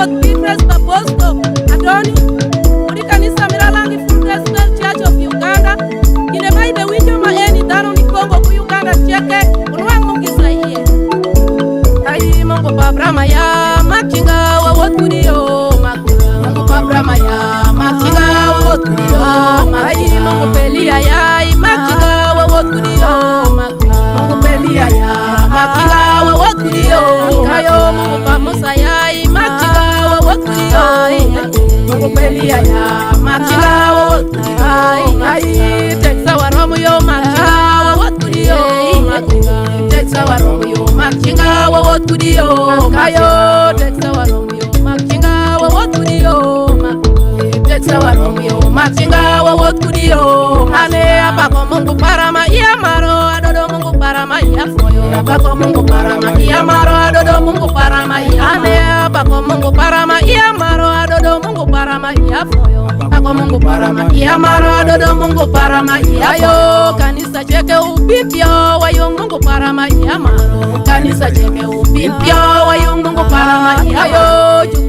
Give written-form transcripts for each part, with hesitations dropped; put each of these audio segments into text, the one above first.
Ruoth Beatrice Bosco Adoni, odi kanisa Miralangi Full Gospel Church of Uganda, kinde maide winjo ma eni dhano ni Kongo ku Uganda cheke, unwangu kisaiye. Ai Mungu Baba Maya, machinga wa Ruoth Kudio, Mungu Baba Maya, machinga wa Ruoth Kudio, ai Mungu Pelia ya, machinga wa Ruoth Kudio, Mungu Pelia ya, machinga wa Ruoth Kudio, kayo Mungu Pamusa ya, machinga wa Ruoth Kudio, Mungu Pelia ya, machinga wa Ruoth Kudio, ai Teksa wa Romu yo, machinga wa Ruoth Kudio, Teksa wa Romu yo, machinga wa Ruoth Kudio, kayo Teksa wa Romu yo, machinga wa Ruoth Kudio, Teksa wa Romu yo, machinga wa Ruoth Kudio, ane apako Mungu parama iya maro, adodo Mungu parama iya foyo, apako Mungu parama iya maro, adodo Mungu parama iya, ane apako Mungu parama iya maro, adodo Mungu parama iya foyo, apako Mungu parama iya maro, adodo Mungu parama iya yo, kanisa cheke upipyo, wayo Mungu parama iya maro, kanisa cheke upipyo, wayo Mungu parama iya yo,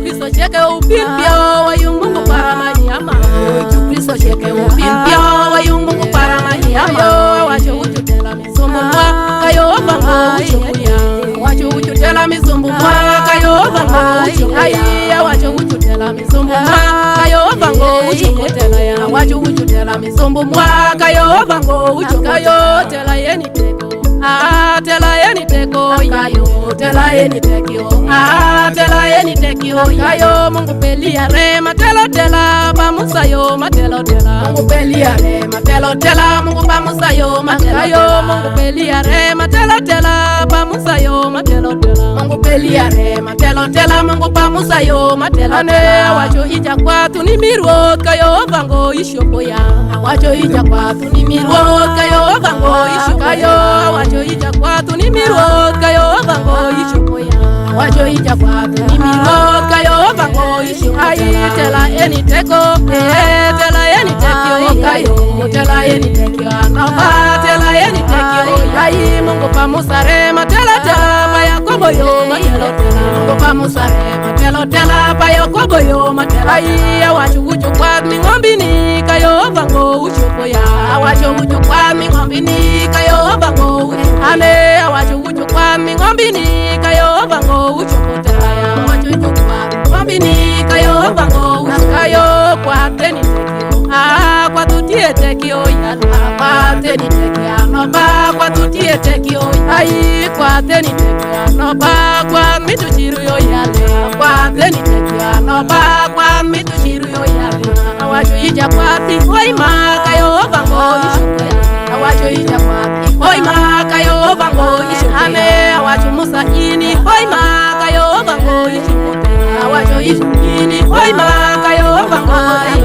Kristo cheke upipyo, wayo Mungu parama iya maro, Kristo cheke upipyo, wayo Mungu parama iya yo, wacho uchutela misumbu mwa, kayo vango uchukuya, wacho uchutela misumbu mwa, kayo vango uchukuya, wacho uchutela misumbu mwa, kayo vango uchukutela ya, wacho uchutela misumbu mwa, kayo vango uchukuya, tela yeni teko, tela yeni teko, kayo tela yeni tekio, tela yeni tekio, kayo Mungu Pelia rema, telo tela, Pamusa yo, matelo tela, Mungu Pelia rema, telo tela, Mungu Pamusa yo, matelo yo, Mungu Pelia rema, telo tela, Pamusa yo, matelo tela, Mungu Pelia rema, telo tela, Mungu Pamusa yo, matelo ne, wacho ija kwa tunimiruo, kayo vango ishopo ya, wacho ija kwa tunimiruo, kayo vango ishopo, kayo wacho ija kwa tunimiruo, kayo vango ishopo ya, wacho ija kwa tunimiruo, kayo vango ishopo, ai tela eni teko, tela eni tekio, kayo tela eni tekio, anova tela eni tekio, ai Mungu Pamusa rema, tela tela, pa Yakobo yo, matelo tela, Mungu Pamusa rema, telo tela, pa Yakobo yo, matelo, ai wacho ucho kwa mingombini, kayo vango ushopo ya, wacho ucho kwa mingombini, kayo vango ushopo, ane wacho ucho kwa mingombini, kayo vango ushopo tela ya, wacho ucho kwa mingombini, kayo vango ushopo, kayo kwa teni tekio, kwa tutie tekio ya, kwa teni tekio, noba kwa tutie tekio, ai kwa teni tekio, noba kwa mitu chiru yo ya, kwa teni tekio, noba kwa mitu chiru yo ya, wacho ija kwa ti, oi ma kayo vango ushopo ya, wacho ija kwa ti, oi ma kayo vango ushopo, ane wacho Musa ini, oi ma kayo vango ushopo, wacho ini, oi ma kayo vango,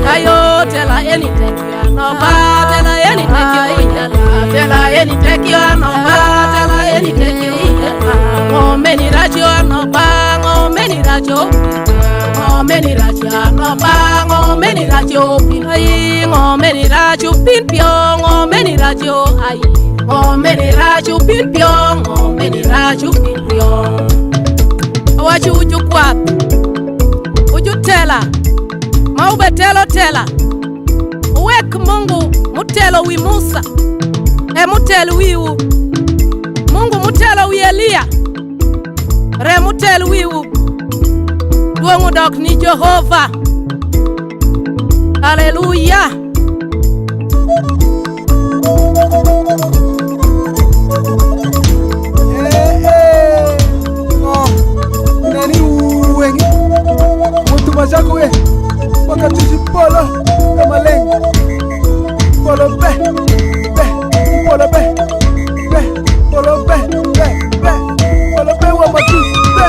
kayo tela eni tekio, noba tela eni tekio, tela eni tekio, noba tela eni tekio, ngomeni racho, noba ngomeni racho, ngomeni racho, noba ngomeni racho, ai ngomeni racho pinpyo, ngomeni racho, ai ngomeni racho pinpyo, ngomeni racho pinpyo, wacho ujukwa, ujutela, maube telo tela, uwek Mungu mutelo wi Musa, mutelo wiu, Mungu mutelo wi Elia, re mutelo wiu, duongu dok ni Jehova, haleluya. Nani uwengi mutu mazako we wakati polo kama lengo polo be polo be polo be polo be wa matu be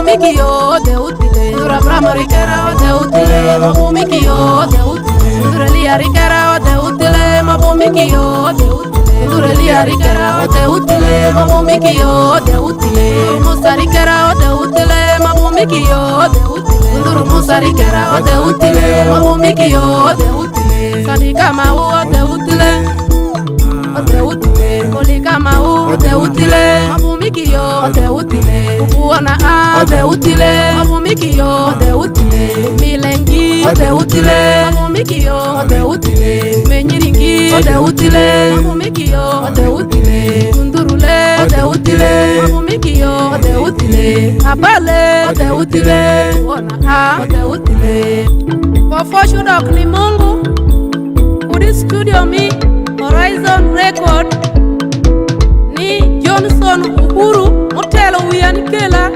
Mikio de utile, dura brama rikera de utile, mabu mikio de utile, dura lia rikera de utile, mabu mikio de utile, Ndureli arikera ode utile mabumikio ode utile musarikera ode utile mabumikio ode utile Nduru musarikera ode utile mabumikio ode utile Sadika mau ode utile ode utile Kolika mau ode utile mabumikio ode utile Ubuona ode utile mabumikio ode utile Milengi ode utile mabumikio ode utile Menyiringi ode utile mabumikio ode utile Ndurule ode utile mabumikio ode utile Abale ode utile Ubuona ode utile Pofoshu dok ni Mungu Kudi studio mi Horizon Record ni Johnson Uhuru Motelo wiyani kela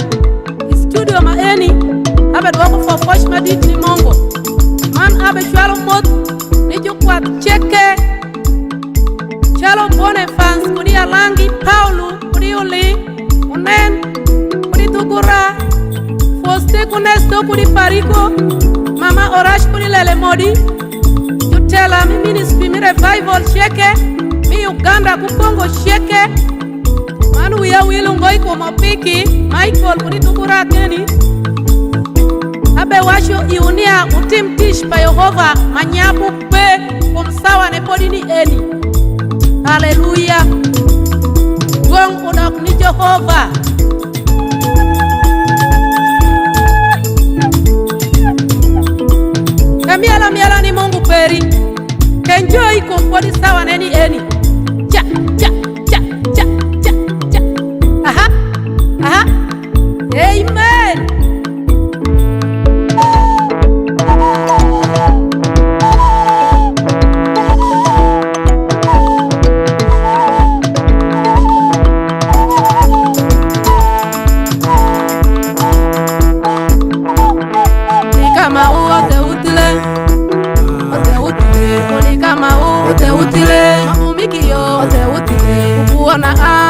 studio maeni abe dwako fofosh madit ni Mongo man abe chwalo mot ni jukwat cheke chalo bone fans kudi alangi Paulu kudi uli unen kudi tugura foste kunesto kudi pariko mama Orash kudi lele modi jutela mi ministry mi revival cheke mi Uganda kukongo cheke manu ya wilu ngoi ko mopiki Michael kudi tugura keni abe washo iunia utimtish pa Yehova manyabu pe kumsawa ne podi ni eni haleluya Gong udok ni Jehova Kamiala ni Mungu peri Kenjoi kumpodi sawa neni eni Cha Aha Amen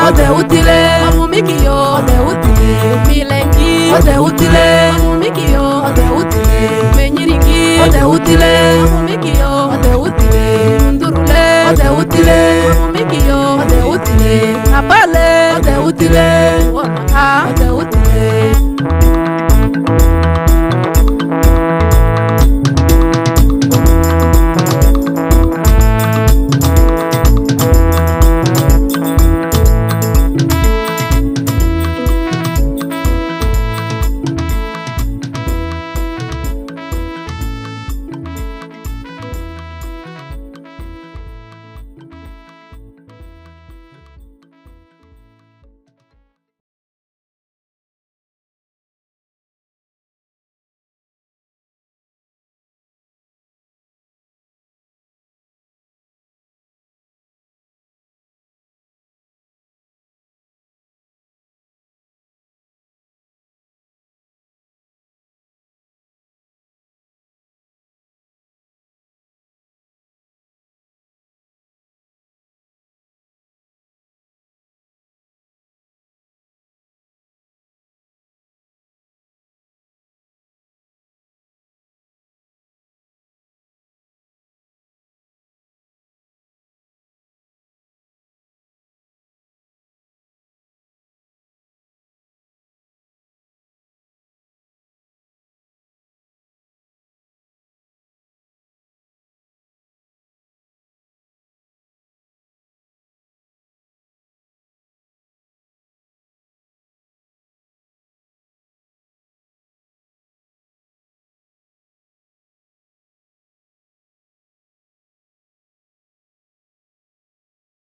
ode utile mabumikio ode utile Milengi ode utile mabumikio ode utile Menyiringi ode utile mabumikio ode utile Ndurule ode utile mabumikio ode utile Abale ode utile